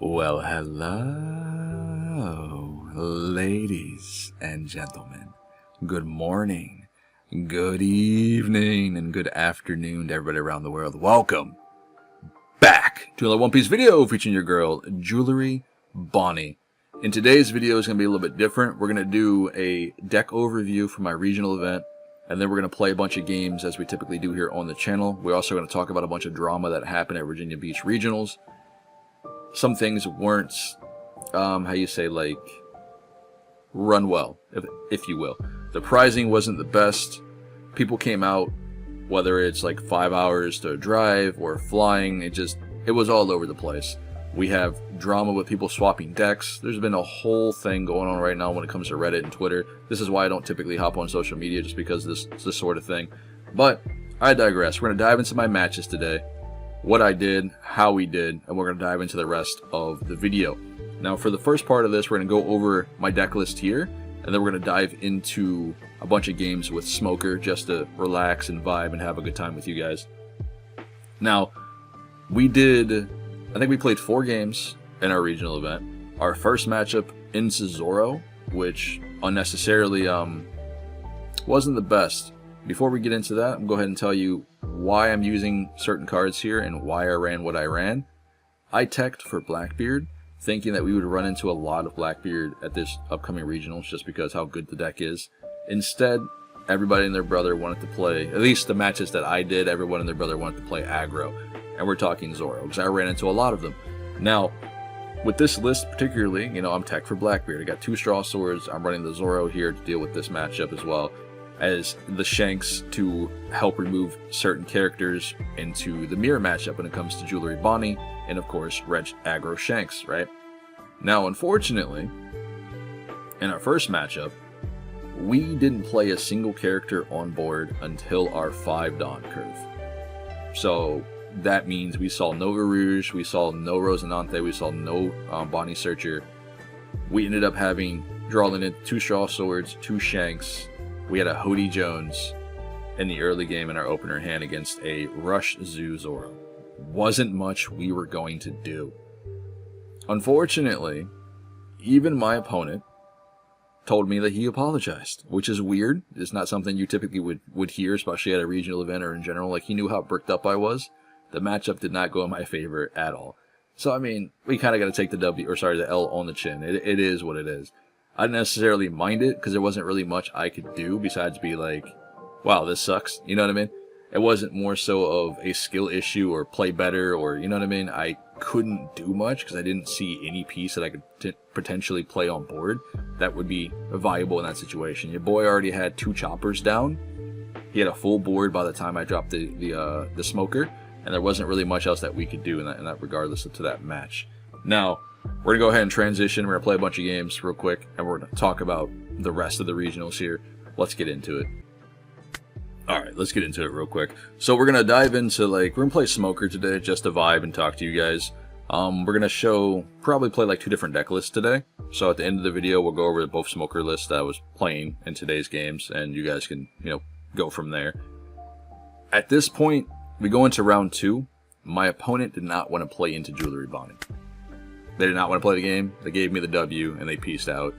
Well, hello, ladies and gentlemen. Good morning, good evening, and good afternoon to everybody around the world. Welcome back to another One Piece video featuring your girl, Jewelry Bonney. In today's video is going to be a little bit different. We're going to do a deck overview for my regional event, and then we're going to play a bunch of games as we typically do here on the channel. We're also going to talk about a bunch of drama that happened at Virginia Beach Regionals. Some things weren't, run well, if you will. The prizing wasn't the best. People came out, whether it's like 5 hours to drive or flying, it was all over the place. We have drama with people swapping decks. There's been a whole thing going on right now when it comes to Reddit and Twitter. This is why I don't typically hop on social media, just because this sort of thing. But I digress. We're going to dive into my matches today. What I did, how we did, and we're going to dive into the rest of the video. Now, for the first part of this, we're going to go over my deck list here, and then we're going to dive into a bunch of games with Smoker just to relax and vibe and have a good time with you guys. Now, I think we played 4 games in our regional event. Our first matchup into Zoro, which unnecessarily wasn't the best. Before we get into that, I'm going to go ahead and tell you why I'm using certain cards here and why I ran what I ran. I teched for Blackbeard, thinking that we would run into a lot of Blackbeard at this upcoming regionals just because how good the deck is. Instead, everybody and their brother wanted to play, at least the matches that I did, everyone and their brother wanted to play aggro. And we're talking Zoro, because I ran into a lot of them. Now, with this list particularly, I'm teched for Blackbeard. I got 2 Straw Swords. I'm running the Zoro here to deal with this matchup as well as the Shanks to help remove certain characters into the mirror matchup when it comes to Jewelry Bonney and, of course, Reg Aggro Shanks, right? Now, unfortunately, in our first matchup, we didn't play a single character on board until our 5 Dawn curve. So that means we saw no Rouge, we saw no Rosinante, we saw no Bonney Searcher. We ended up drawing in 2 Straw Swords, 2 Shanks. We had a Hody Jones in the early game in our opener hand against a Rush Zoo Zoro. Wasn't much we were going to do. Unfortunately, even my opponent told me that he apologized, which is weird. It's not something you typically would hear, especially at a regional event or in general. Like, he knew how bricked up I was. The matchup did not go in my favor at all. So, I mean, we kind of got to take the L on the chin. It is what it is. I didn't necessarily mind it because there wasn't really much I could do besides be like, wow, this sucks. You know what I mean? It wasn't more so of a skill issue or play better or, you know what I mean? I couldn't do much because I didn't see any piece that I could potentially play on board that would be viable in that situation. Your boy already had 2 choppers down. He had a full board by the time I dropped the Smoker, and there wasn't really much else that we could do in that regardless to that match. Now, we're going to go ahead and transition. We're going to play a bunch of games real quick, and we're going to talk about the rest of the regionals here. Let's get into it. Alright, let's get into it real quick. So we're going to dive into, we're going to play Smoker today just to vibe and talk to you guys. We're going to probably play 2 different deck lists today. So at the end of the video, we'll go over both Smoker lists that I was playing in today's games, and you guys can, go from there. At this point, we go into round 2. My opponent did not want to play into Jewelry Bonney. They did not want to play the game. They gave me the W, and they peaced out.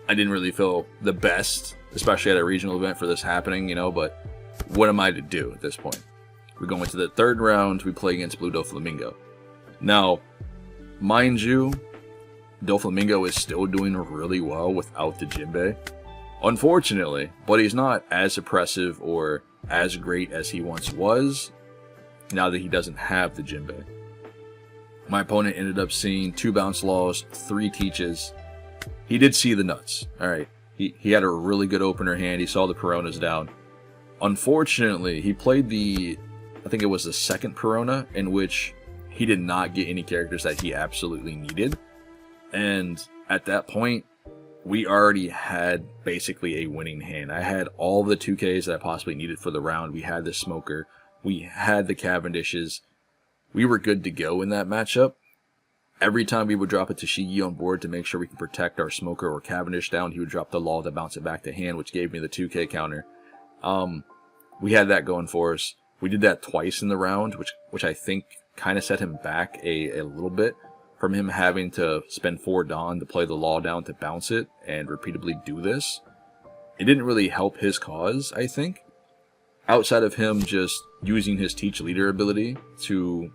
I didn't really feel the best, especially at a regional event for this happening, but what am I to do at this point? We go into the 3rd round. We play against Blue Doflamingo. Now, mind you, Doflamingo is still doing really well without the Jinbei. Unfortunately, but he's not as oppressive or as great as he once was now that he doesn't have the Jinbei. My opponent ended up seeing 2 Bounce Laws, 3 Teaches. He did see the nuts. Alright, he had a really good opener hand. He saw the Peronas down. Unfortunately, he played I think it was the 2nd Perona, in which he did not get any characters that he absolutely needed. And at that point, we already had basically a winning hand. I had all the 2Ks that I possibly needed for the round. We had the Smoker. We had the Cavendishes. We were good to go in that matchup. Every time we would drop a Tashigi on board to make sure we could protect our Smoker or Cavendish down, he would drop the Law to bounce it back to hand, which gave me the 2K counter. We had that going for us. We did that twice in the round, which I think kind of set him back a little bit. from him having to spend 4 Dawn to play the law down to bounce it and repeatedly do this, it didn't really help his cause, I think. Outside of him just using his teach leader ability to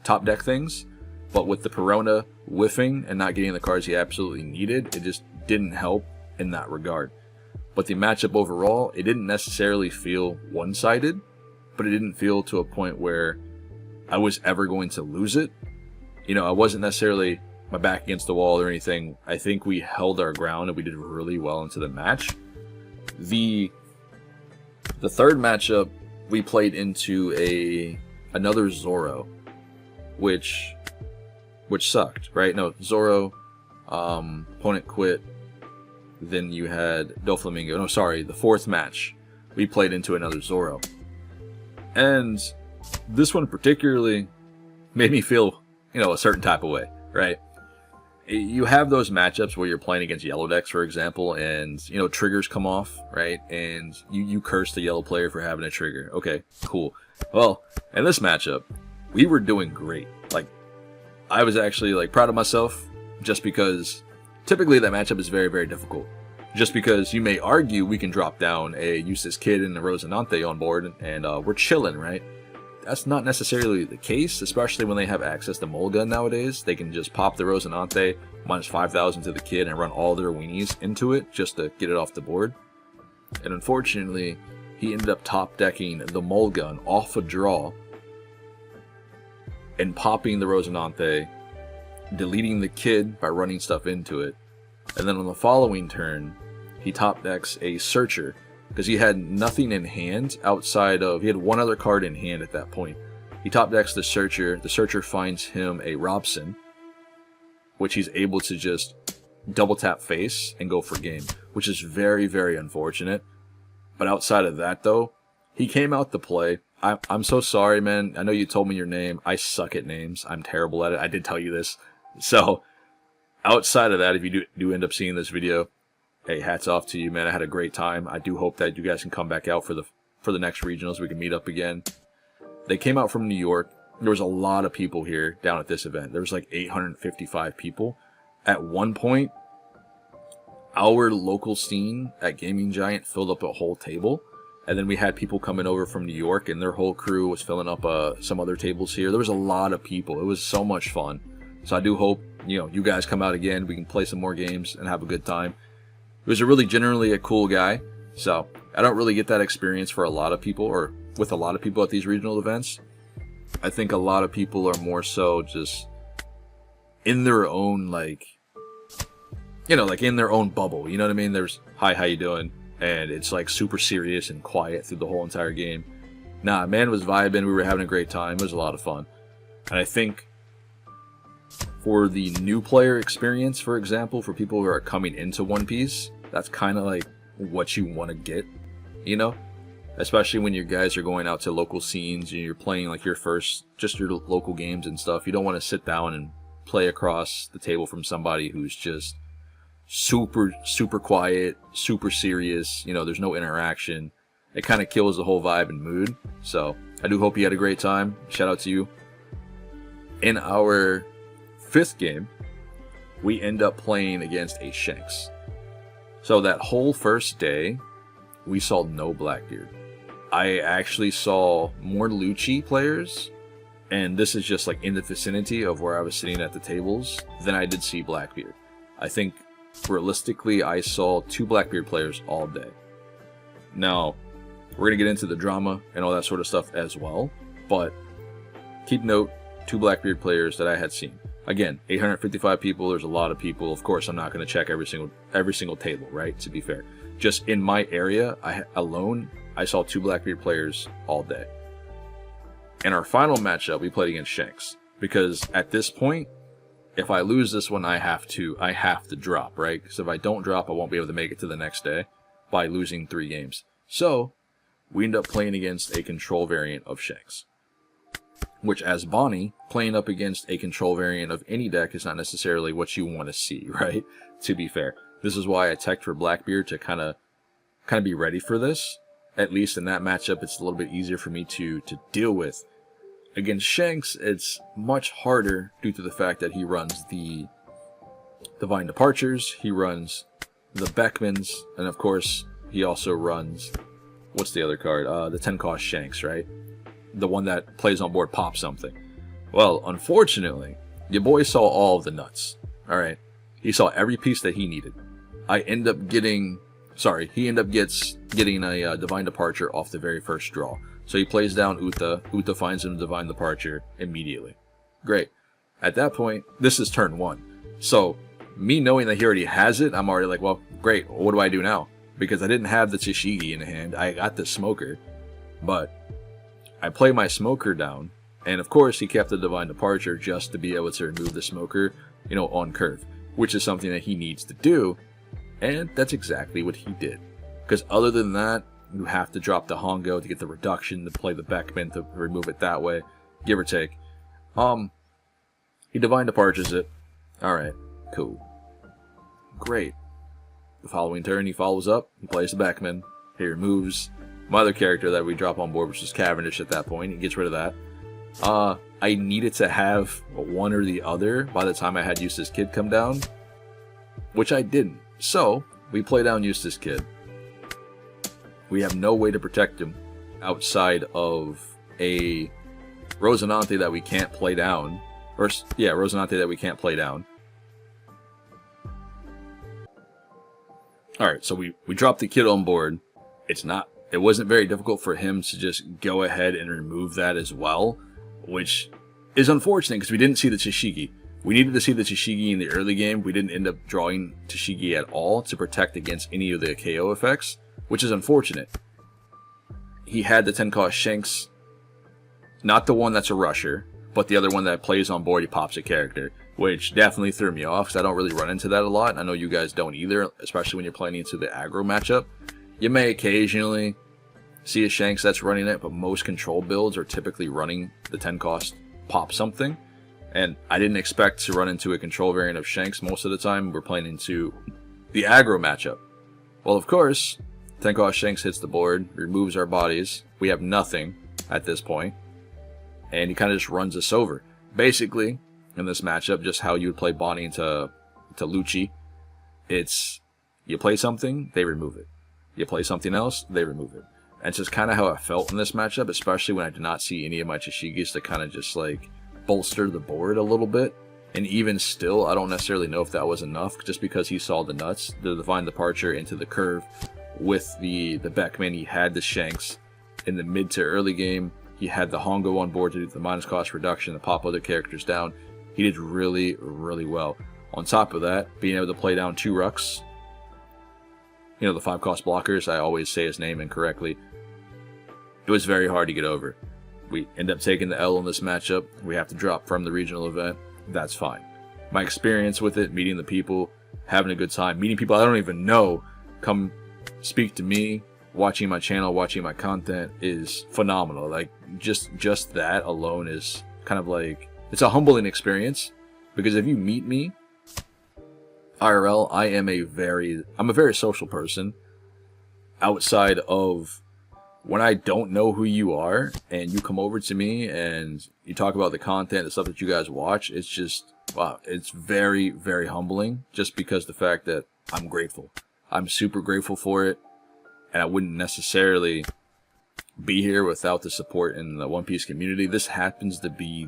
top deck things, but with the Perona whiffing and not getting the cards he absolutely needed, it just didn't help in that regard. But the matchup overall, it didn't necessarily feel one-sided, but it didn't feel to a point where I was ever going to lose it. You know, I wasn't necessarily my back against the wall or anything. I think we held our ground and we did really well into the match. The third matchup, we played into another Zoro, which sucked, right? No, Zoro, opponent quit. Then you had Doflamingo. No, sorry, the fourth match, we played into another Zoro. And this one particularly made me feel, you know, a certain type of way, right? You have those matchups where you're playing against yellow decks, for example, and, you know, triggers come off, right? And you curse the yellow player for having a trigger. Okay, cool. Well, in this matchup, we were doing great. Like, I was actually, like, proud of myself just because typically that matchup is very, very difficult. Just because you may argue we can drop down a Eustace Kid and a Rosinante on board and we're chilling, right? That's not necessarily the case, especially when they have access to Mulligan nowadays. They can just pop the Rosinante, minus 5,000 to the Kid, and run all their weenies into it just to get it off the board. And unfortunately, he ended up top decking the Mulligan off a draw and popping the Rosinante, deleting the Kid by running stuff into it. And then on the following turn, he top decks a Searcher, because he had nothing in hand outside of, he had one other card in hand at that point. He top decks the Searcher finds him a Robson, which he's able to just double tap face and go for game, which is very, very unfortunate. But outside of that though, he came out to play. I'm so sorry, man. I know you told me your name. I suck at names. I'm terrible at it. I did tell you this. So outside of that, if you do end up seeing this video, hey, hats off to you, man. I had a great time. I do hope that you guys can come back out for the next regionals. We can meet up again. They came out from New York. There was a lot of people here down at this event. There was like 855 people. At one point, our local scene at Gaming Giant filled up a whole table. And then we had people coming over from New York, and their whole crew was filling up some other tables here. There was a lot of people. It was so much fun. So I do hope, you know, you guys come out again. We can play some more games and have a good time. He was generally a cool guy, so I don't really get that experience for a lot of people, or with a lot of people at these regional events. I think a lot of people are more so just in their own, like, you know, like in their own bubble, you know what I mean? There's, hi, how you doing? And it's like super serious and quiet through the whole entire game. Nah, man was vibing, we were having a great time, it was a lot of fun. And I think for the new player experience, for example, for people who are coming into One Piece, that's kind of like what you want to get, you know? Especially when you guys are going out to local scenes and you're playing like your local games and stuff. You don't want to sit down and play across the table from somebody who's just super, super quiet, super serious. You know, there's no interaction. It kind of kills the whole vibe and mood. So I do hope you had a great time. Shout out to you. In our fifth game, we end up playing against a Shanks. So that whole first day, we saw no Blackbeard. I actually saw more Lucci players, and this is just like in the vicinity of where I was sitting at the tables, than I did see Blackbeard. I think realistically I saw 2 Blackbeard players all day. Now, we're going to get into the drama and all that sort of stuff as well, but keep note, 2 Blackbeard players that I had seen. Again, 855 people, there's a lot of people. Of course, I'm not going to check every single table, right? To be fair. Just in my area alone, I saw 2 Blackbeard players all day. In our final matchup, we played against Shanks. Because at this point, if I lose this one, I have to drop, right? Because if I don't drop, I won't be able to make it to the next day by losing 3 games. So, we end up playing against a control variant of Shanks. Which, as Bonney, playing up against a control variant of any deck is not necessarily what you want to see, right? To be fair. This is why I teched for Blackbeard to kind of be ready for this. At least in that matchup, it's a little bit easier for me to deal with Against Shanks, it's much harder due to the fact that he runs the Divine Departures, he runs the Beckmans, and of course, he also runs, what's the other card? The 10 cost Shanks, right? The one that plays on board Pop Something. Well, unfortunately, your boy saw all of the nuts, alright? He saw every piece that he needed. He ended up getting a Divine Departure off the very first draw. So he plays down Utha. Utha finds him Divine Departure immediately. Great. At that point, this is turn 1. So, me knowing that he already has it, I'm already like, well, great. What do I do now? Because I didn't have the Tashigi in hand. I got the Smoker. But I play my Smoker down. And of course, he kept the Divine Departure just to be able to remove the Smoker, on curve. Which is something that he needs to do. And that's exactly what he did. Because other than that, you have to drop the Hongo to get the reduction, to play the Beckman to remove it that way, give or take. He Divine Departures it. Alright, cool. Great. The following turn, he follows up, he plays the Beckman, he removes my other character that we drop on board, which is Cavendish at that point. He gets rid of that. I needed to have one or the other by the time I had Eustace Kid come down, which I didn't. So, we play down Eustace Kid. We have no way to protect him outside of a Rosinante that we can't play down. Rosinante that we can't play down. Alright, so we dropped the Kid on board. It wasn't very difficult for him to just go ahead and remove that as well, which is unfortunate because we didn't see the Tashigi. We needed to see the Tashigi in the early game. We didn't end up drawing Tashigi at all to protect against any of the KO effects, which is unfortunate. He had the 10 cost Shanks, not the one that's a rusher, but the other one that plays on board, he pops a character, which definitely threw me off because I don't really run into that a lot. I know you guys don't either, especially when you're playing into the aggro matchup. You may occasionally see a Shanks that's running it, but most control builds are typically running the 10 cost pop something. And I didn't expect to run into a control variant of Shanks most of the time. We're playing into the aggro matchup. Well, of course, 10 cost Shanks hits the board, removes our bodies. We have nothing at this point. And he kind of just runs us over. Basically, in this matchup, just how you would play Bonney into Lucci. It's, you play something, they remove it. You play something else, they remove it. And it's just kind of how I felt in this matchup, especially when I did not see any of my Tashigis to kind of just like bolster the board a little bit. And even still, I don't necessarily know if that was enough, just because he saw the nuts, the Divine Departure into the curve with the Beckman. He had the Shanks in the mid to early game. He had the Hongo on board to do the minus cost reduction, to pop other characters down. He did really, really well. On top of that, being able to play down 2 Rucks, the 5 cost blockers, I always say his name incorrectly. It was very hard to get over. We end up taking the L in this matchup. We have to drop from the regional event. That's fine. My experience with it, meeting the people, having a good time, meeting people I don't even know, come speak to me, watching my channel, watching my content is phenomenal. Like, just that alone is kind of like, it's a humbling experience, because if you meet me IRL, I'm a very social person. Outside of when I don't know who you are and you come over to me and you talk about the content, the stuff that you guys watch, it's just, wow, it's very, very humbling, just because the fact that I'm grateful. I'm super grateful for it, and I wouldn't necessarily be here without the support in the One Piece community. This happens to be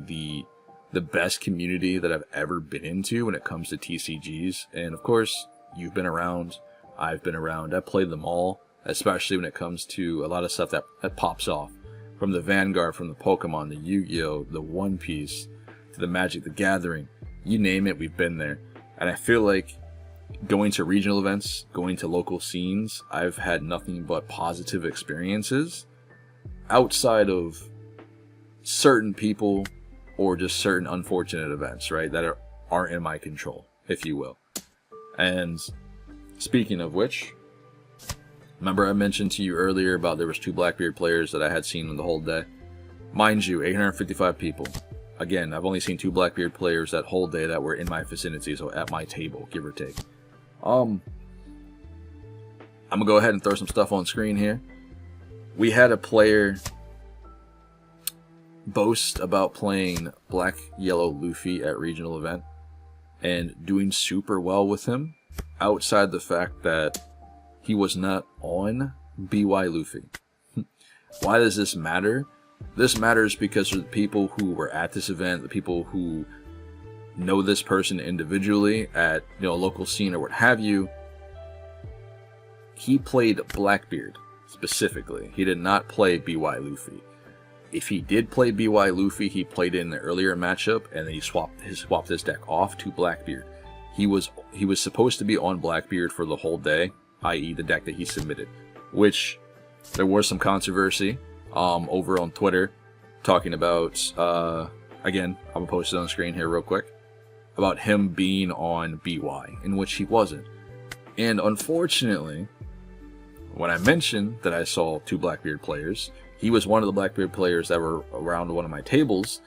the best community that I've ever been into when it comes to TCGs. And of course, you've been around, I've been around, I've played them all, especially when it comes to a lot of stuff that pops off. From the Vanguard, from the Pokemon, the Yu-Gi-Oh!, the One Piece, to the Magic the Gathering, you name it, we've been there. And I feel like going to regional events, going to local scenes, I've had nothing but positive experiences outside of certain people or just certain unfortunate events, right, that aren't in my control, if you will. And speaking of which, remember I mentioned to you earlier about there was 2 Blackbeard players that I had seen in the whole day. Mind you, 855 people. Again, I've only seen 2 Blackbeard players that whole day that were in my vicinity, so at my table, give or take. I'm gonna go ahead and throw some stuff on screen here. We had a player boast about playing Black Yellow Luffy at regional event and doing super well with him, outside the fact that he was not on BY Luffy. Why does this matter? This matters because of the people who were at this event, the people who know this person individually at, you know, a local scene or what have you. He played Blackbeard specifically. He did not play BY Luffy. If he did play BY Luffy, he played in the earlier matchup and then he swapped his deck off to Blackbeard. He was supposed to be on Blackbeard for the whole day, i.e. the deck that he submitted, which there was some controversy over on Twitter talking about, again, I'm going to post it on the screen here real quick, about him being on BY, in which he wasn't. And unfortunately, when I mentioned that I saw 2 Blackbeard players, he was one of the Blackbeard players that were around one of my tables,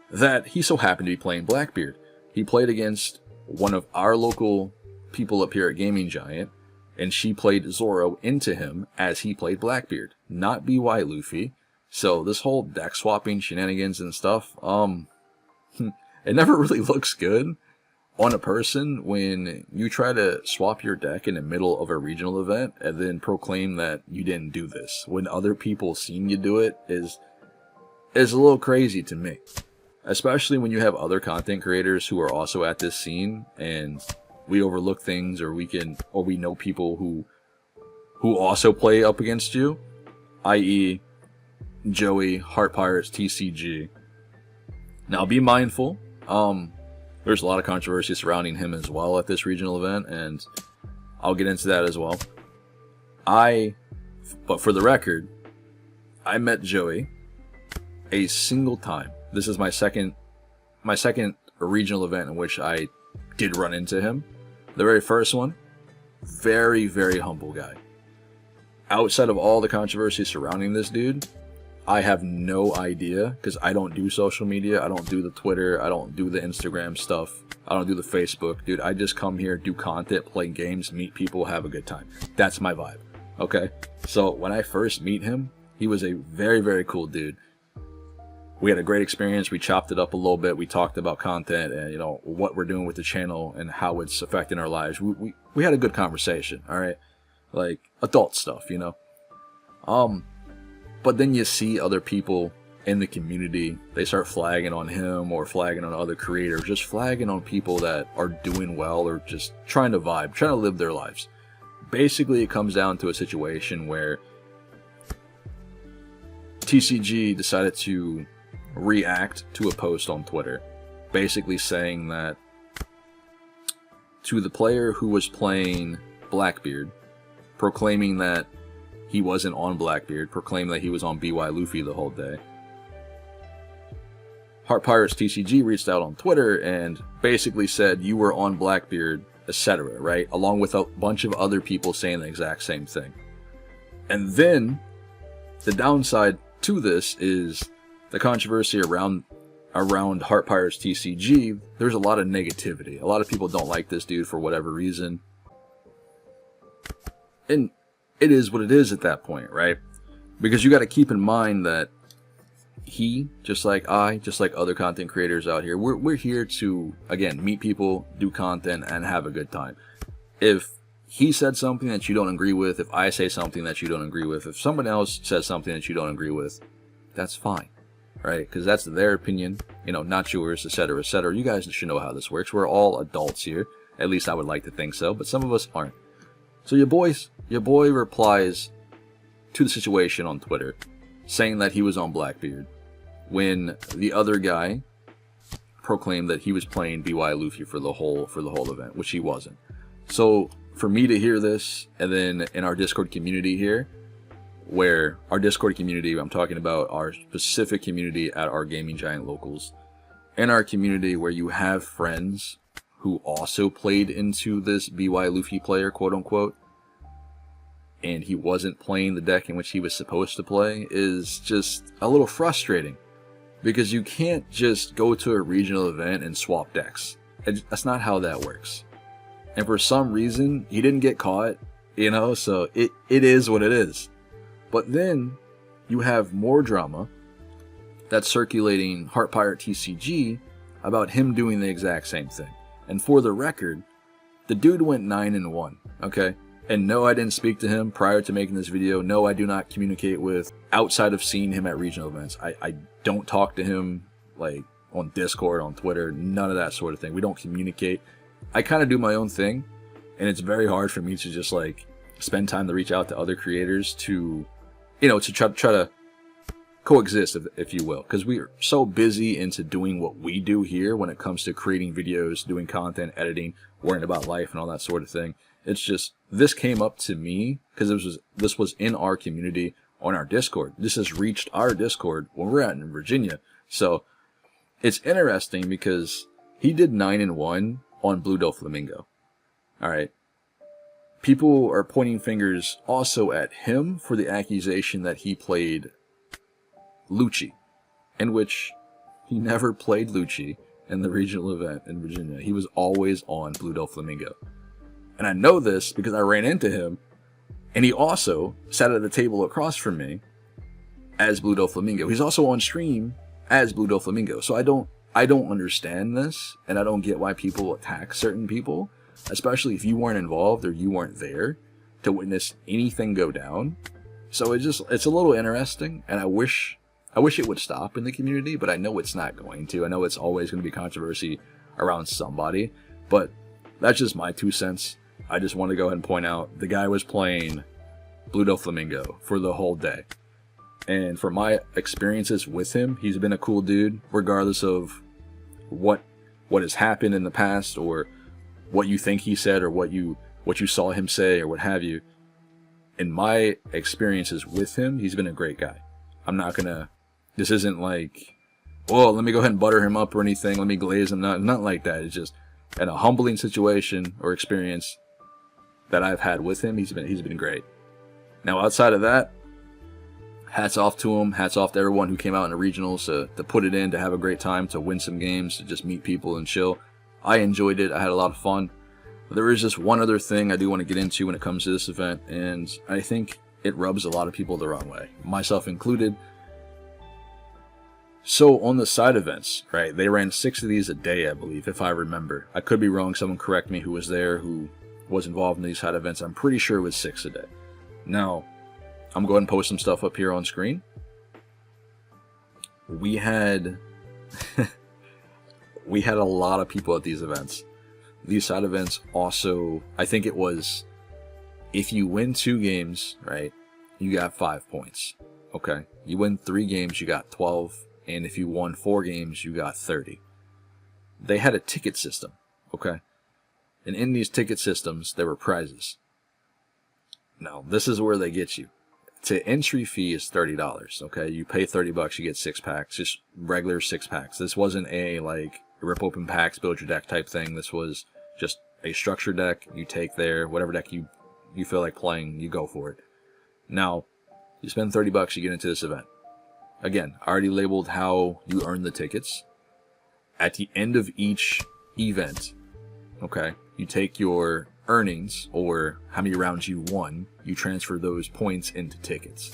that he so happened to be playing Blackbeard. He played against one of our local people up here at Gaming Giant, and she played Zoro into him as he played Blackbeard, not BY Luffy. So this whole deck swapping shenanigans and stuff, it never really looks good on a person when you try to swap your deck in the middle of a regional event and then proclaim that you didn't do this when other people seen you do it is a little crazy to me. Especially when you have other content creators who are also at this scene and we overlook things, or we know people who also play up against you, i.e. Joey, Heart Pirates, TCG. Now be mindful, there's a lot of controversy surrounding him as well at this regional event, and I'll get into that as well. But for the record, I met Joey a single time. This is my second regional event in which I did run into him. The very first one, very, very humble guy. Outside of all the controversy surrounding this dude, I have no idea, because I don't do social media. I don't do the Twitter. I don't do the Instagram stuff. I don't do the Facebook. Dude, I just come here, do content, play games, meet people, have a good time. That's my vibe. Okay? So when I first meet him, he was a very, very cool dude. We had a great experience. We chopped it up a little bit. We talked about content and, you know, what we're doing with the channel and how it's affecting our lives. We had a good conversation, all right? Like, adult stuff, you know? But then you see other people in the community, they start flagging on him or flagging on other creators, just flagging on people that are doing well or just trying to vibe, trying to live their lives. Basically, it comes down to a situation where TCG decided to react to a post on Twitter, basically saying that to the player who was playing Blackbeard, proclaiming that he wasn't on Blackbeard, proclaimed that he was on BY Luffy the whole day. Heart Pirates TCG reached out on Twitter and basically said you were on Blackbeard, etc., right? Along with a bunch of other people saying the exact same thing. And then the downside to this is the controversy around Heart Pirates TCG. There's a lot of negativity. A lot of people don't like this dude for whatever reason. And it is what it is at that point, right? Because you got to keep in mind that he, just like other content creators out here, we're here to, again, meet people, do content, and have a good time. If he said something that you don't agree with, if I say something that you don't agree with, if someone else says something that you don't agree with, that's fine, right? Because that's their opinion, you know, not yours, etc., etc. You guys should know how this works. We're all adults here. At least I would like to think so, but some of us aren't. So your boy replies to the situation on Twitter, saying that he was on Blackbeard, when the other guy proclaimed that he was playing BY Luffy for the whole event, which he wasn't. So for me to hear this, and then in our Discord community here, where our Discord community, I'm talking about our specific community at our Gaming Giant locals, in our community where you have friends who also played into this BY Luffy player, quote unquote, and he wasn't playing the deck in which he was supposed to play, is just a little frustrating. Because you can't just go to a regional event and swap decks. That's not how that works. And for some reason, he didn't get caught, you know, so it is what it is. But then you have more drama that's circulating Heart Pirate TCG about him doing the exact same thing. And for the record, the dude went 9-1, okay? And no, I didn't speak to him prior to making this video. No, I do not communicate with outside of seeing him at regional events. I don't talk to him like on Discord, on Twitter, none of that sort of thing. We don't communicate. I kind of do my own thing, and it's very hard for me to just like spend time to reach out to other creators to, you know, to try to coexist, if you will, because we are so busy into doing what we do here when it comes to creating videos, doing content, editing, worrying about life and all that sort of thing. It's just, this came up to me because this was in our community on our Discord. This has reached our Discord when we're out in Virginia. So it's interesting because he did 9-1 on Blue Doflamingo. All right. People are pointing fingers also at him for the accusation that he played Lucci, in which he never played Lucci in the regional event in Virginia. He was always on Blue Doflamingo. And I know this because I ran into him, and he also sat at the table across from me as Blue Doflamingo. He's also on stream as Blue Doflamingo. So I don't understand this, and I don't get why people attack certain people, especially if you weren't involved or you weren't there to witness anything go down. So it's a little interesting, and I wish it would stop in the community, but I know it's not going to. I know it's always going to be controversy around somebody, but that's just my 2 cents. I just want to go ahead and point out the guy was playing Blue Doflamingo for the whole day. And for my experiences with him, he's been a cool dude, regardless of what has happened in the past or what you think he said or what you saw him say or what have you. In my experiences with him, he's been a great guy. I'm not gonna, this isn't like, oh, let me go ahead and butter him up or anything, let me glaze him, not like that. It's just in a humbling situation or experience that I've had with him, he's been great. Now outside of that, hats off to him, hats off to everyone who came out in the regionals to put it in, to have a great time, to win some games, to just meet people and chill. I enjoyed it, I had a lot of fun. There is just one other thing I do want to get into when it comes to this event, and I think it rubs a lot of people the wrong way, myself included. So on the side events, right, they ran 6 of these a day, I believe, if I remember. I could be wrong, someone correct me who was there, who was involved in these side events. I'm pretty sure it was 6 a day. Now, I'm going to post some stuff up here on screen. We had we had a lot of people at these events. These side events also, I think it was, if you win 2 games, right, you got 5 points. Okay, you win 3 games, you got 12. And if you won 4 games, you got 30. They had a ticket system, okay? And in these ticket systems, there were prizes. Now, this is where they get you. The entry fee is $30, okay? You pay $30, you get 6 packs, just regular 6 packs. This wasn't a, like, rip open packs, build your deck type thing. This was just a structured deck. You take there, whatever deck you feel like playing, you go for it. Now, you spend $30, you get into this event. Again, I already labeled how you earn the tickets. At the end of each event, okay, you take your earnings, or how many rounds you won, you transfer those points into tickets.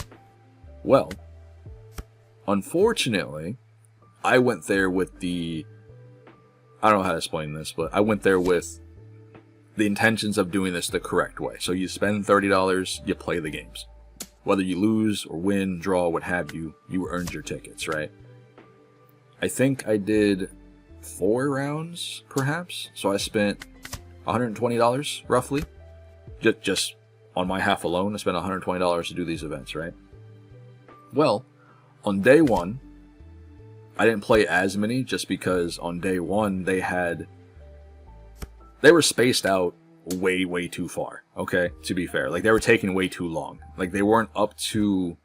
Well, unfortunately, I went there with the, I don't know how to explain this, but I went there with the intentions of doing this the correct way. So you spend $30, you play the games. Whether you lose or win, draw, what have you, you earned your tickets, right? I think I did 4 rounds, perhaps. So I spent $120, roughly. Just on my half alone, I spent $120 to do these events, right? Well, on day 1, I didn't play as many just because on day 1 they were spaced out way too far, okay, to be fair. Like, they were taking way too long. Like, they weren't up to,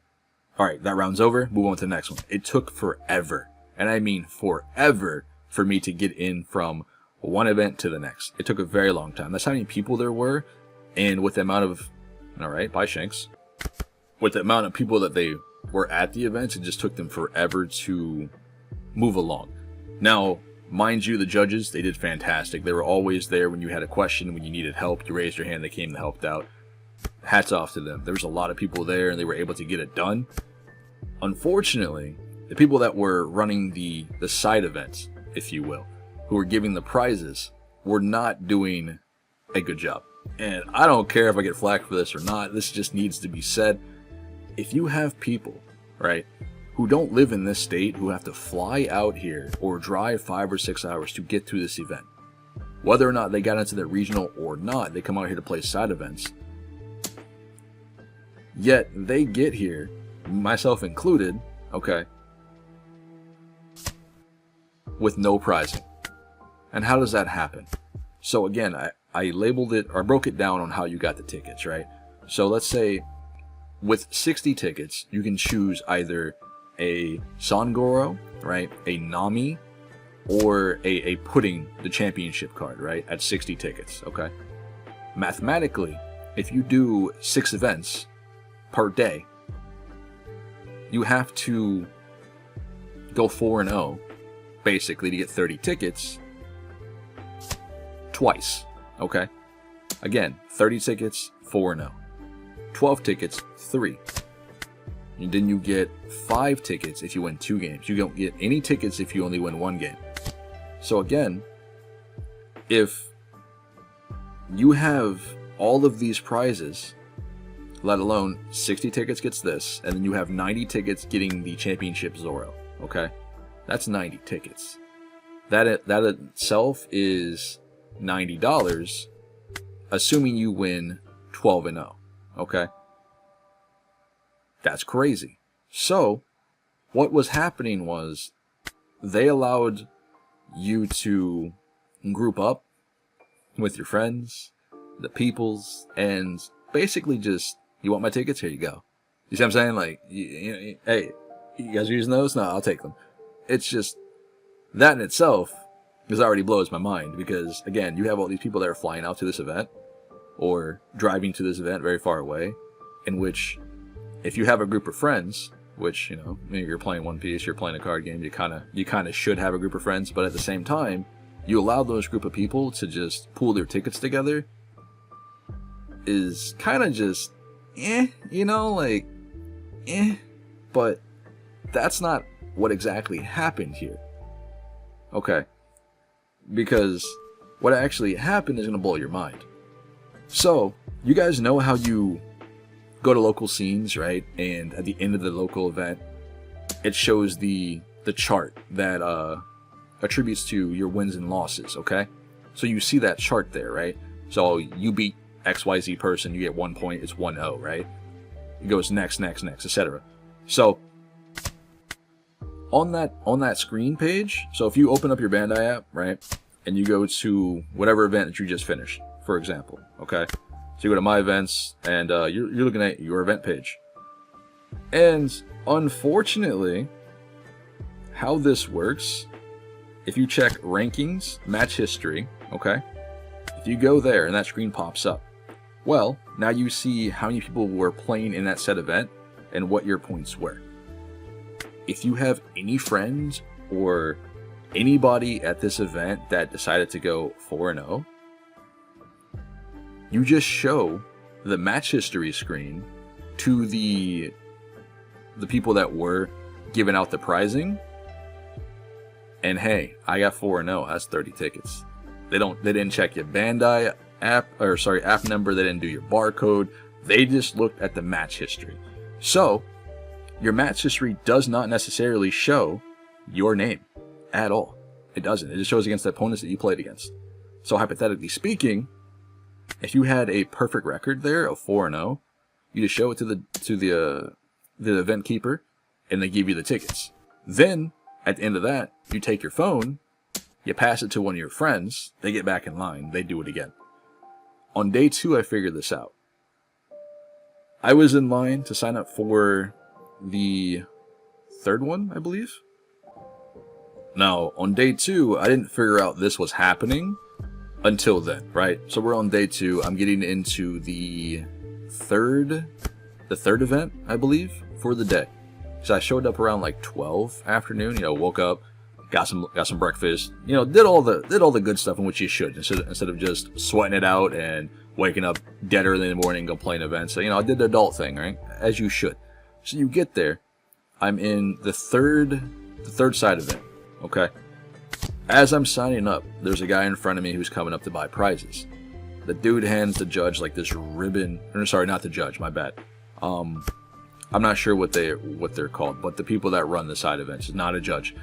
alright, that round's over, move on to the next one. It took forever, and I mean forever, for me to get in from one event to the next. It took a very long time. That's how many people there were, and with the amount of, alright, bye Shanks, with the amount of people that they were at the events, it just took them forever to move along. Now, mind you, the judges, they did fantastic. They were always there when you had a question, when you needed help. You raised your hand, they came and helped out. Hats off to them. There was a lot of people there, and they were able to get it done. Unfortunately, the people that were running the side events, if you will, who were giving the prizes, were not doing a good job. And I don't care if I get flack for this or not, this just needs to be said. If you have people, right, who don't live in this state, who have to fly out here or drive 5 or 6 hours to get to this event, whether or not they got into the regional or not, they come out here to play side events, yet they get here, myself included, okay, with no prizing. And how does that happen? So again, I labeled it, or broke it down on how you got the tickets, right? So let's say with 60 tickets, you can choose either a Sangoro, right, a Nami, or a Pudding, the championship card, right, at 60 tickets, okay? Mathematically, if you do 6 events per day, you have to go 4-0, basically, to get 30 tickets twice, okay? Again, 30 tickets, 4-0. 12 tickets, 3. And then you get 5 tickets if you win 2 games. You don't get any tickets if you only win 1 game. So again, if you have all of these prizes, let alone 60 tickets gets this, and then you have 90 tickets getting the championship Zoro, okay? That's 90 tickets. That itself is $90, assuming you win 12-0, okay? That's crazy. So, what was happening was, they allowed you to group up with your friends, the peoples, and basically just, you want my tickets? Here you go. You see what I'm saying? Like, hey, you guys are using those? No, I'll take them. It's just, that in itself is already blows my mind, because again, you have all these people that are flying out to this event, or driving to this event very far away, in which, if you have a group of friends, which, you know, maybe you're playing One Piece, you're playing a card game, you kind of should have a group of friends, but at the same time, you allow those group of people to just pool their tickets together, is kind of just, you know, like, but that's not what exactly happened here, okay? Because what actually happened is going to blow your mind. So, you guys know how you go to local scenes, right? And at the end of the local event, it shows the chart that attributes to your wins and losses, okay? So you see that chart there, right? So you beat XYZ person, you get 1 point, it's 1-0, right? It goes next, etc. So on that screen page, so if you open up your Bandai app, right, and you go to whatever event that you just finished, for example, okay? So you go to My Events, and you're looking at your event page. And unfortunately, how this works, if you check rankings, match history, okay? If you go there and that screen pops up, well, now you see how many people were playing in that said event and what your points were. If you have any friends or anybody at this event that decided to go 4-0, you just show the match history screen to the people that were giving out the prizing, and hey, I got 4-0. That's 30 tickets. They didn't check your Bandai app, or sorry, app number. They didn't do your barcode. They just looked at the match history. So your match history does not necessarily show your name at all. It doesn't. It just shows against the opponents that you played against. So hypothetically speaking, if you had a perfect record there of 4-0, you just show it to the event keeper, and they give you the tickets. Then at the end of that, you take your phone, you pass it to one of your friends, they get back in line, they do it again. On day 2, I figured this out. I was in line to sign up for the 3rd one, I believe. Now, on day 2, I didn't figure out this was happening until then, right? So we're on day 2. I'm getting into the third event, I believe, for the day. So I showed up around like 12 afternoon. You know, woke up, got some breakfast. You know, did all the good stuff in which you should, instead of just sweating it out and waking up dead early in the morning and go play an event. So, you know, I did the adult thing, right? As you should. So you get there, I'm in the third side event, okay? As I'm signing up, there's a guy in front of me who's coming up to buy prizes. The dude hands the judge like this ribbon, or sorry, not the judge, my bad. I'm not sure what they're called, but the people that run the side events, is not a judge.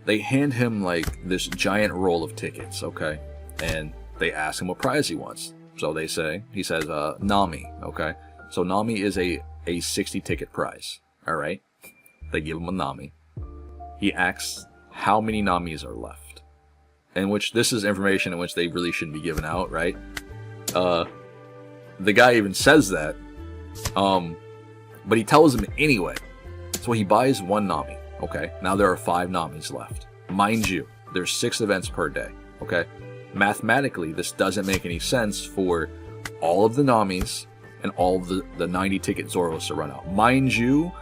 They hand him like this giant roll of tickets, okay? And they ask him what prize he wants. So he says, Nami, okay? So Nami is a 60 ticket prize, all right? They give him a Nami. He asks how many Namis are left, in which this is information in which they really shouldn't be giving out, right? The guy even says that, but he tells him anyway. So he buys one Nami, okay? Now there are 5 Namis left. Mind you, there's 6 events per day, okay? Mathematically, this doesn't make any sense for all of the Namis and all of the 90 ticket Zoros to run out. Mind you,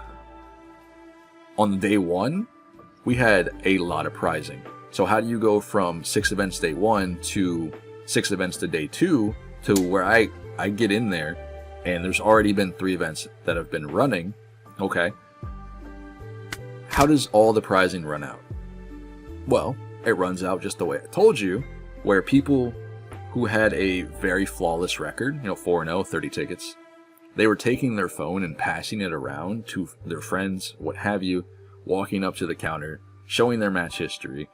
on day 1, we had a lot of prizing. So how do you go from 6 events day 1 to 6 events to day 2 to where I get in there and there's already been 3 events that have been running, okay? How does all the prizing run out? Well, it runs out just the way I told you, where people who had a very flawless record, 4-0, 30 tickets, they were taking their phone and passing it around to their friends, what have you, walking up to the counter, showing their match history,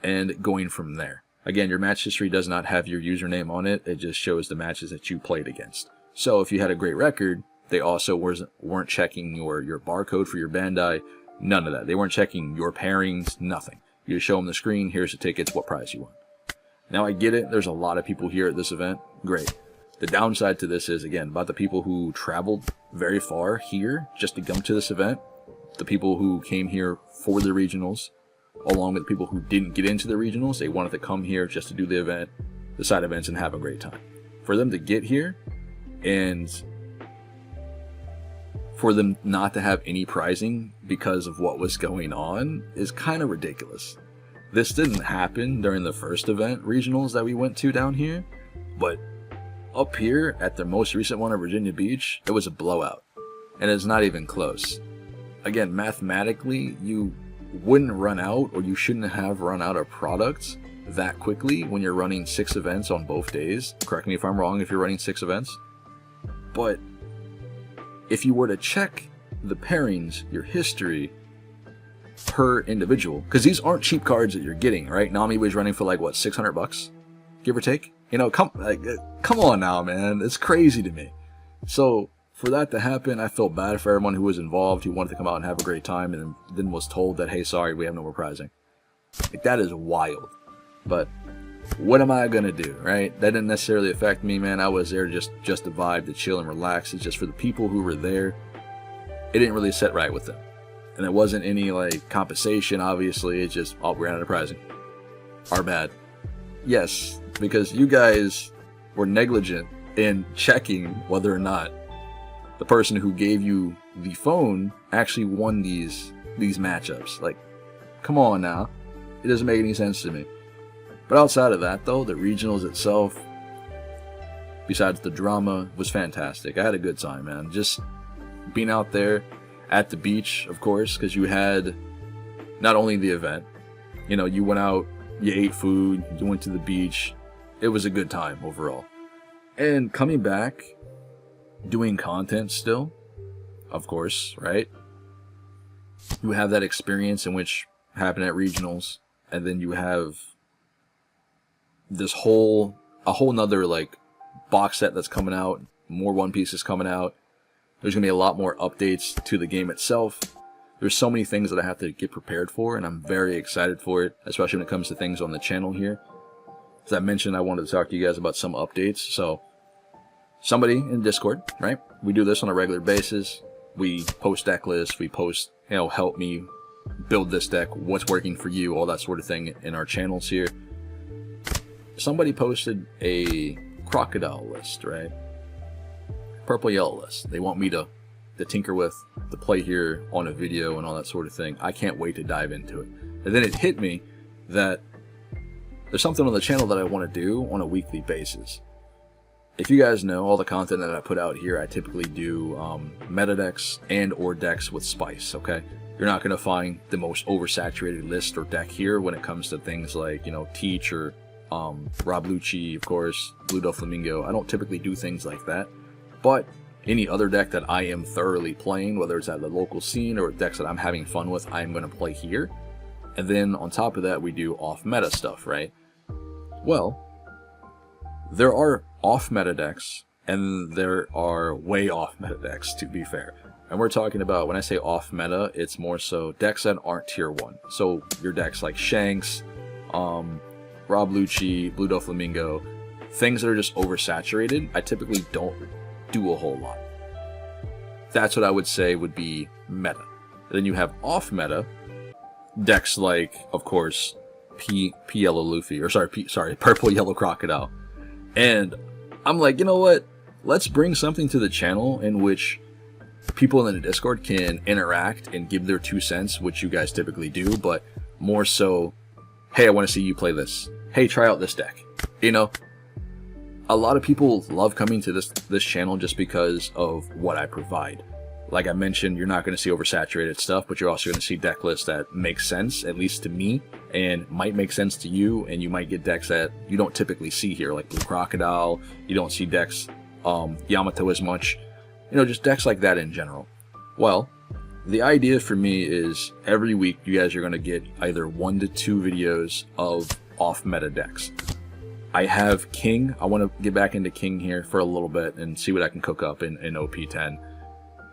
and going from there. Again, your match history does not have your username on it. It just shows the matches that you played against. So if you had a great record, they also weren't checking your barcode for your Bandai. None of that. They weren't checking your pairings, nothing. You just show them the screen, here's the tickets, what prize you want. Now I get it, there's a lot of people here at this event. Great. The downside to this is, again, about the people who traveled very far here just to come to this event, the people who came here for the regionals, along with people who didn't get into the regionals. They wanted to come here just to do the event, the side events, and have a great time. For them to get here and for them not to have any prizing because of what was going on is kind of ridiculous. This didn't happen during the first event regionals that we went to down here, but up here at the most recent one at Virginia Beach, it was a blowout, and it's not even close. Again, mathematically, you wouldn't run out, or you shouldn't have run out of products that quickly when you're running 6 events on both days. Correct me if I'm wrong if you're running 6 events. But if you were to check the pairings, your history per individual, because these aren't cheap cards that you're getting, right? Nami was running for like, what, $600, give or take? Come on now, man. It's crazy to me. So for that to happen, I felt bad for everyone who was involved, who wanted to come out and have a great time, and then was told that, hey, sorry, we have no more prizing. Like, that is wild. But what am I gonna do, right? That didn't necessarily affect me, man. I was there just to vibe, to chill and relax. It's just for the people who were there, it didn't really sit right with them. And it wasn't any, like, compensation, obviously. It's just, oh, we're out of prizing. Our bad. Yes, because you guys were negligent in checking whether or not the person who gave you the phone actually won these matchups. Like, come on now. It doesn't make any sense to me. But outside of that, though, the regionals itself, besides the drama, was fantastic. I had a good time, man. Just being out there at the beach, of course, because you had not only the event, you went out, you ate food, you went to the beach. It was a good time overall. And coming back, doing content still, of course, right? You have that experience in which happened at regionals, and then you have this a whole nother, like, box set that's coming out, more One Pieces coming out. There's gonna be a lot more updates to the game itself. There's so many things that I have to get prepared for, and I'm very excited for it, especially when it comes to things on the channel here. As I mentioned, I wanted to talk to you guys about some updates. So somebody in Discord, right? We do this on a regular basis. We post deck lists, we post, help me build this deck, what's working for you, all that sort of thing in our channels here. Somebody posted a crocodile list, right? Purple yellow list. They want me to tinker with, to play here on a video and all that sort of thing. I can't wait to dive into it. And then it hit me that there's something on the channel that I want to do on a weekly basis. if you guys know all the content that I put out here, I typically do meta decks and or decks with spice, okay? You're not going to find the most oversaturated list or deck here when it comes to things like, you know, Teach or Rob Lucci, of course, Blue Doflamingo. I don't typically do things like that, but any other deck that I am thoroughly playing, whether it's at the local scene or decks that I'm having fun with, I'm going to play here. And then on top of that, we do off-meta stuff, right? Well, there are off-meta decks, and there are way off-meta decks, to be fair. And we're talking about, when I say off-meta, it's more so decks that aren't tier 1. So your decks like Shanks, Rob Lucci, Blue Doflamingo, things that are just oversaturated, I typically don't do a whole lot. That's what I would say would be meta. Then you have off-meta decks like, of course, Yellow Luffy, or sorry, Purple Yellow Crocodile. And I'm like, you know what? Let's bring something to the channel in which people in the Discord can interact and give their 2 cents, which you guys typically do, but more so, hey, I want to see you play this. Hey, try out this deck. You know, a lot of people love coming to this channel just because of what I provide. Like I mentioned, you're not going to see oversaturated stuff, but you're also going to see deck lists that make sense, at least to me, and might make sense to you, and you might get decks that you don't typically see here, like Blue Crocodile. You don't see decks, Yamato as much. You know, just decks like that in general. Well, the idea for me is every week you guys are going to get either 1 to 2 videos of off-meta decks. I have King. I want to get back into King here for a little bit and see what I can cook up in OP10.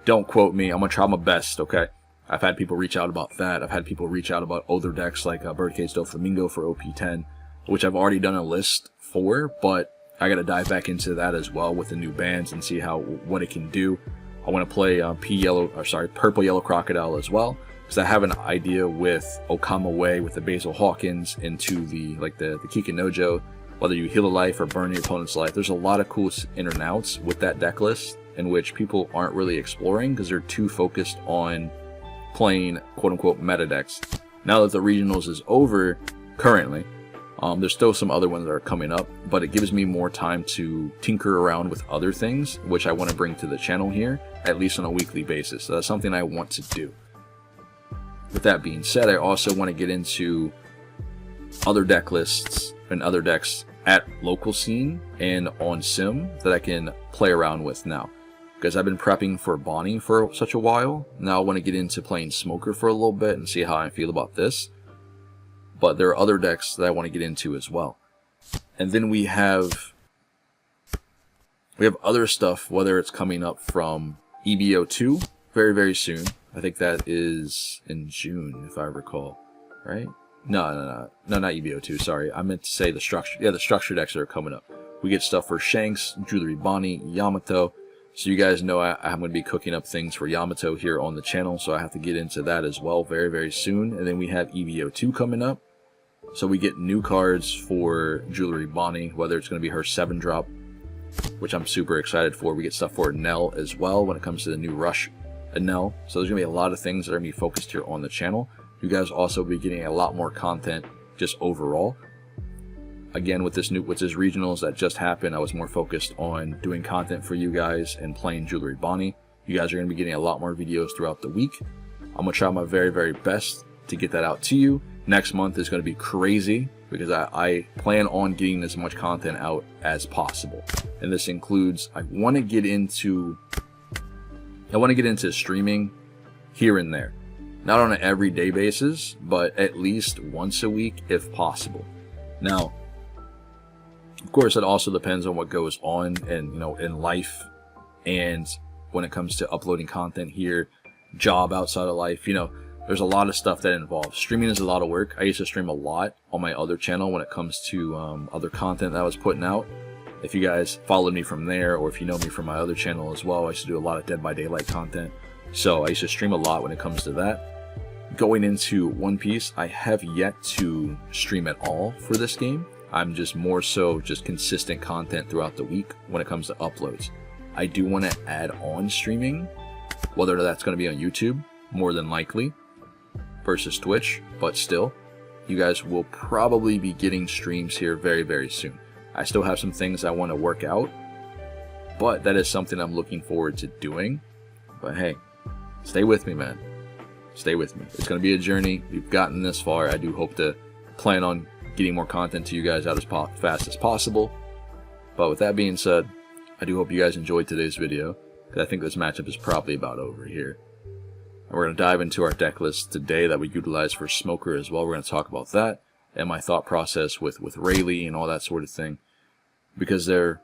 Don't quote me. I'm going to try my best, okay? I've had people reach out about that. I've had people reach out about other decks like Birdcage Doflamingo for OP10, which I've already done a list for, but I got to dive back into that as well with the new bands and see what it can do. I want to play Purple Yellow Crocodile as well, because I have an idea with Okama Way with the Basil Hawkins into the Kikinojo, whether you heal a life or burn your opponent's life. There's a lot of cool in and outs with that deck list in which people aren't really exploring because they're too focused on playing quote-unquote meta decks. Now that the regionals is over currently, there's still some other ones that are coming up, but it gives me more time to tinker around with other things, which I want to bring to the channel here, at least on a weekly basis. So that's something I want to do. With that being said, I also want to get into other deck lists and other decks at local scene and on sim that I can play around with now. Because I've been prepping for Bonney for such a while. Now I want to get into playing Smoker for a little bit and see how I feel about this. But there are other decks that I want to get into as well. And then we have other stuff, whether it's coming up from EBO2 very, very soon. I think that is in June, if I recall. Right? No, not EBO2, sorry. I meant to say the structure. Yeah, the structure decks that are coming up. We get stuff for Shanks, Jewelry Bonney, Yamato. So you guys know I'm going to be cooking up things for Yamato here on the channel, so I have to get into that as well very, very soon. And then we have EBO2 coming up. So we get new cards for Jewelry Bonney, whether it's going to be her 7-drop, which I'm super excited for. We get stuff for Nell as well when it comes to the new Rush Nell. So there's going to be a lot of things that are going to be focused here on the channel. You guys also be getting a lot more content just overall. Again, with this regionals that just happened, I was more focused on doing content for you guys and playing Jewelry Bonney. You guys are going to be getting a lot more videos throughout the week. I'm going to try my very, very best to get that out to you. Next month is going to be crazy because I plan on getting as much content out as possible. And this includes, I want to get into streaming here and there. Not on an everyday basis, but at least once a week if possible. Now, of course, it also depends on what goes on in life, and when it comes to uploading content here, job outside of life, there's a lot of stuff that involves. Streaming is a lot of work. I used to stream a lot on my other channel when it comes to other content that I was putting out. If you guys followed me from there, or if you know me from my other channel as well, I used to do a lot of Dead by Daylight content. So I used to stream a lot when it comes to that. Going into One Piece, I have yet to stream at all for this game. I'm just more so just consistent content throughout the week when it comes to uploads. I do want to add on streaming, whether that's going to be on YouTube, more than likely, versus Twitch, but still, you guys will probably be getting streams here very, very soon. I still have some things I want to work out but that is something I'm looking forward to doing. But hey, stay with me, man. Stay with me. It's going to be a journey. We've gotten this far. I do hope to plan on getting more content to you guys out as fast as possible. But with that being said, I do hope you guys enjoyed today's video, because I think this matchup is probably about over here. And we're going to dive into our deck list today that we utilize for Smoker as well. We're going to talk about that and my thought process with Rayleigh and all that sort of thing. Because there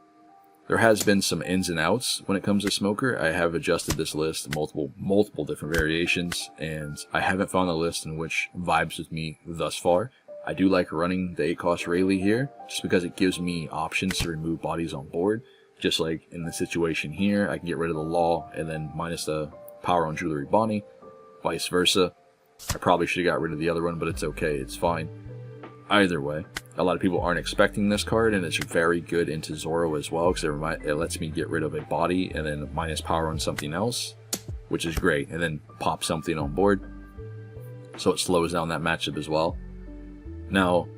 has been some ins and outs when it comes to Smoker. I have adjusted this list, multiple different variations, and I haven't found a list in which vibes with me thus far. I do like running the 8-cost Rayleigh here, just because it gives me options to remove bodies on board. Just like in the situation here, I can get rid of the Law and then minus the power on Jewelry Bonney, vice versa. I probably should have got rid of the other one, but it's okay, it's fine. Either way, a lot of people aren't expecting this card, and it's very good into Zoro as well, because it lets me get rid of a body and then minus power on something else, which is great, and then pop something on board, so it slows down that matchup as well. Now,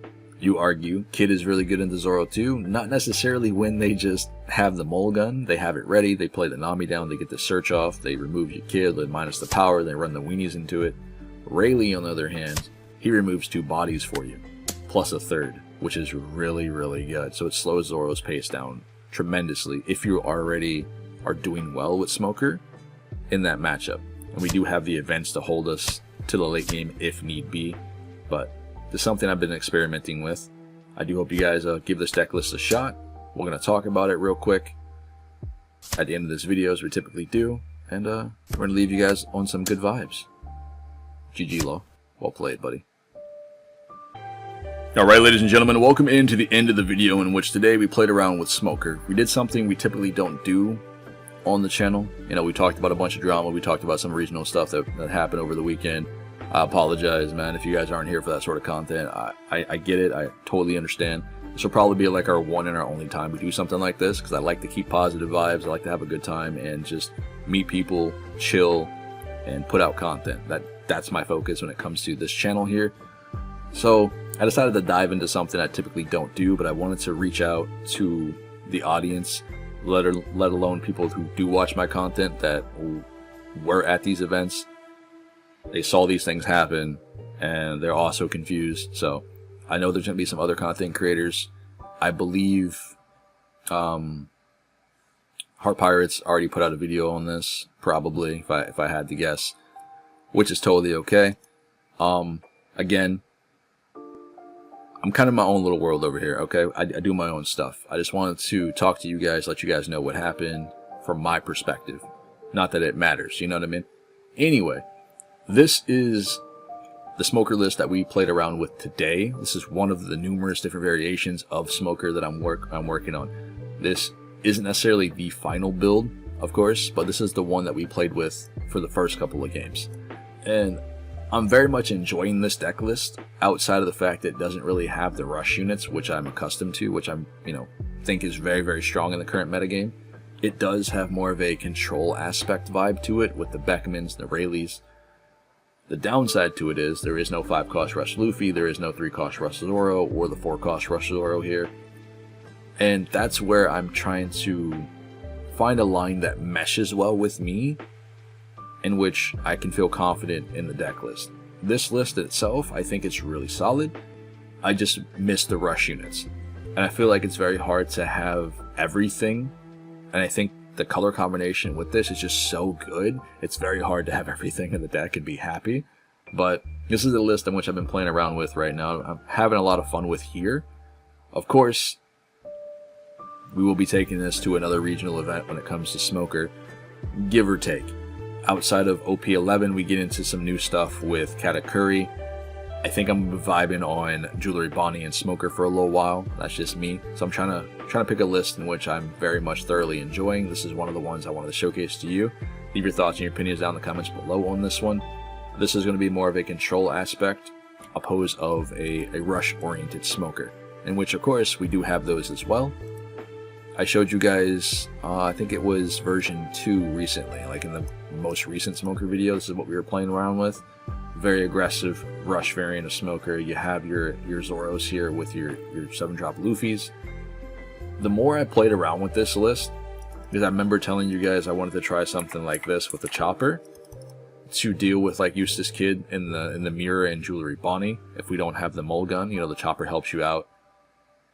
you argue Kid is really good into Zoro too. Not necessarily when they just have the mulligan. They have it ready, they play the Nami down, they get the search off, they remove your Kid, they minus the power, they run the weenies into it. Rayleigh, on the other hand, he removes 2 bodies for you, plus a third, which is really, really good. So it slows Zoro's pace down tremendously if you already are doing well with Smoker in that matchup. And we do have the events to hold us to the late game if need be, but this is something I've been experimenting with. I do hope you guys give this deck list a shot. We're going to talk about it real quick at the end of this video, as we typically do, and we're going to leave you guys on some good vibes. GG, Law. Well played, buddy. Alright, ladies and gentlemen, welcome into the end of the video, in which today we played around with Smoker. We did something we typically don't do on the channel. You know, we talked about a bunch of drama, we talked about some regional stuff that happened over the weekend. I apologize, man, if you guys aren't here for that sort of content. I get it, I totally understand. This will probably be like our one and our only time we do something like this, because I like to keep positive vibes, I like to have a good time, and just meet people, chill, and put out content. That's my focus when it comes to this channel here. So I decided to dive into something I typically don't do, but I wanted to reach out to the audience, let alone people who do watch my content that were at these events. They saw these things happen, and they're also confused. So I know there's going to be some other content creators. I believe Heart Pirates already put out a video on this, probably, if I had to guess, which is totally okay. Again, I'm kind of my own little world over here, okay? I do my own stuff. I just wanted to talk to you guys, let you guys know what happened from my perspective. Not that it matters, you know what I mean? Anyway, this is the Smoker list that we played around with today. This is one of the numerous different variations of Smoker that I'm working on. This isn't necessarily the final build, of course, but this is the one that we played with for the first couple of games. And I'm very much enjoying this deck list, outside of the fact that it doesn't really have the rush units, which I'm accustomed to, which I'm, think is very, very strong in the current metagame. It does have more of a control aspect vibe to it, with the Beckmans, the Rayleighs. The downside to it is there is no 5-cost Rush Luffy, there is no 3-cost Rush Zoro, or the 4-cost Rush Zoro here. And that's where I'm trying to find a line that meshes well with me, in which I can feel confident in the deck list. This list itself, I think it's really solid. I just miss the rush units. And I feel like it's very hard to have everything. And I think the color combination with this is just so good. It's very hard to have everything in the deck and be happy. But this is the list in which I've been playing around with right now. I'm having a lot of fun with here. Of course, we will be taking this to another regional event when it comes to Smoker, give or take. Outside of OP10, we get into some new stuff with Katakuri. I think I'm vibing on Jewelry Bonney and Smoker for a little while. That's just me. So I'm trying to pick a list in which I'm very much thoroughly enjoying. This is one of the ones I wanted to showcase to you. Leave your thoughts and your opinions down in the comments below on this one. This is going to be more of a control aspect, opposed of a rush-oriented Smoker, in which, of course, we do have those as well. I showed you guys, I think it was version 2 recently, like in the most recent Smoker video. This is what we were playing around with. Very aggressive rush variant of Smoker. You have your Zoros here with your 7-drop Luffys. The more I played around with this list, Because I remember telling you guys I wanted to try something like this with the chopper to deal with like Eustace Kid in the mirror and jewelry Bonney. If we don't have the mulligan, you know, the chopper helps you out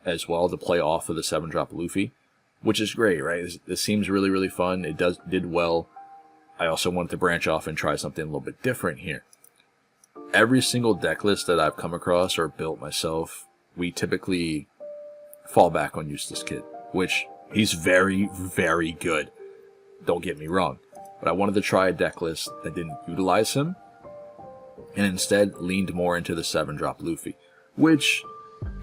as well to play off of the 7-drop Luffy, which is great, right? This seems really, really fun. It did well. I also wanted to branch off and try something a little bit different here. Every single deck list that I've come across or built myself, we typically fall back on Eustace Kid, which he's very, very good. Don't get me wrong. But I wanted to try a deck list that didn't utilize him and instead leaned more into the 7-drop Luffy, which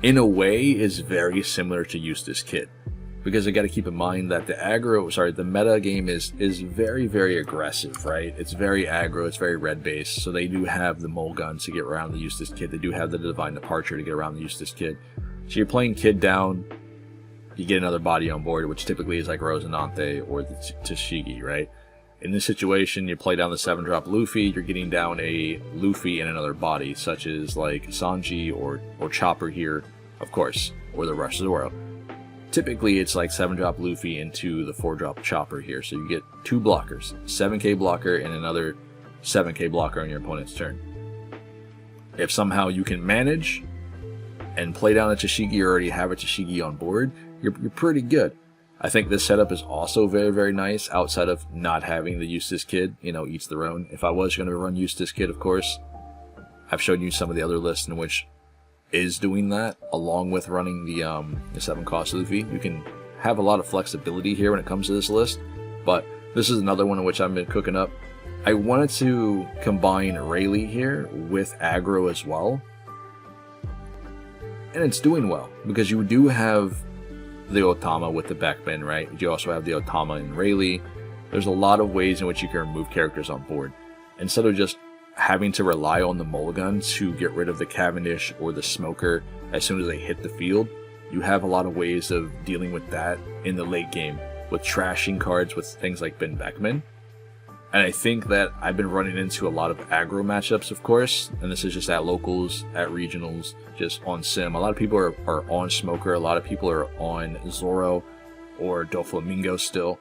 in a way is very similar to Eustace Kid. Because I got to keep in mind that the meta game is very, very aggressive, right? It's very aggro, it's very red based, so they do have the mulligan to get around the Eustace Kid. They do have the Divine Departure to get around the Eustace Kid. So you're playing Kid down, you get another body on board, which typically is like Rosinante or the Tashigi, right? In this situation, you play down the 7-drop Luffy, you're getting down a Luffy and another body, such as like Sanji or Chopper here, of course, or the Rush Zoro. Typically, it's like 7-drop Luffy into the 4-drop Chopper here, so you get 2 blockers, 7k blocker and another 7k blocker on your opponent's turn. If somehow you can manage and play down a Tashigi or already have a Tashigi on board, you're pretty good. I think this setup is also very, very nice outside of not having the Eustace Kid, you know, eats their own. If I was going to run Eustace Kid, of course, I've shown you some of the other lists in which is doing that, along with running the 7-cost Luffy. You can have a lot of flexibility here when it comes to this list, but this is another one in which I've been cooking up. I wanted to combine Rayleigh here with aggro as well, and it's doing well, because you do have the Otama with the backbend, right? You also have the Otama in Rayleigh. There's a lot of ways in which you can remove characters on board. Instead of just having to rely on the mulligan to get rid of the Cavendish or the Smoker as soon as they hit the field, you have a lot of ways of dealing with that in the late game with trashing cards with things like Ben Beckman. And I think that I've been running into a lot of aggro matchups, of course, and this is just at locals, at regionals, just on sim. A lot of people are on Smoker, a lot of people are on Zoro or Doflamingo still,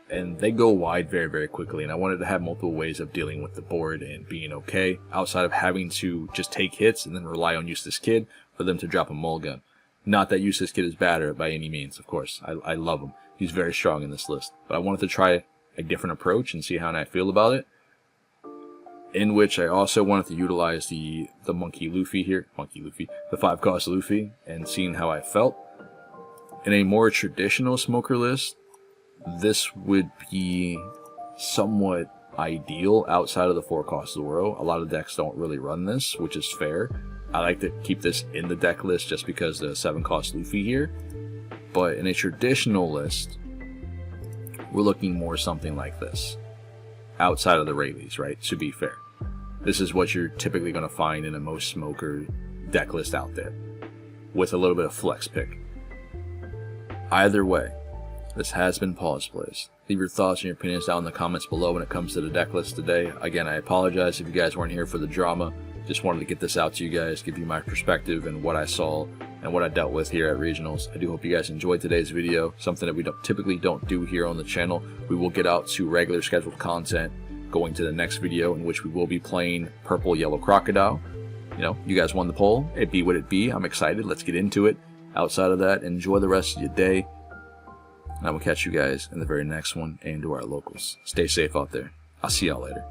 and they go wide very, very quickly, and I wanted to have multiple ways of dealing with the board and being okay, outside of having to just take hits and then rely on Eustace Kid for them to drop a mulligan. Not that Eustace Kid is bad by any means, of course. I love him. He's very strong in this list, but I wanted to try a different approach and see how I feel about it, in which I also wanted to utilize the Monkey Luffy here, the 5-cost Luffy, and seeing how I felt. In a more traditional Smoker list, this would be somewhat ideal outside of the 4-cost Zoro. A lot of decks don't really run this, which is fair. I like to keep this in the deck list just because the 7-cost Luffy here, but in a traditional list, we're looking more something like this, outside of the Rayleighs, right? To be fair, this is what you're typically going to find in a most Smoker deck list out there, with a little bit of flex pick. Either way, this has been Pawseplays. Leave your thoughts and your opinions down in the comments below when it comes to the deck list today. Again, I apologize if you guys weren't here for the drama. Just wanted to get this out to you guys, give you my perspective and what I saw and what I dealt with here at regionals. I do hope you guys enjoyed today's video, something that we typically don't do here on the channel. We will get out to regular scheduled content going to the next video, in which we will be playing Purple Yellow Crocodile. You know, you guys won the poll. It be what it be. I'm excited. Let's get into it. Outside of that, enjoy the rest of your day. And I will catch you guys in the very next one, and to our locals. Stay safe out there. I'll see y'all later.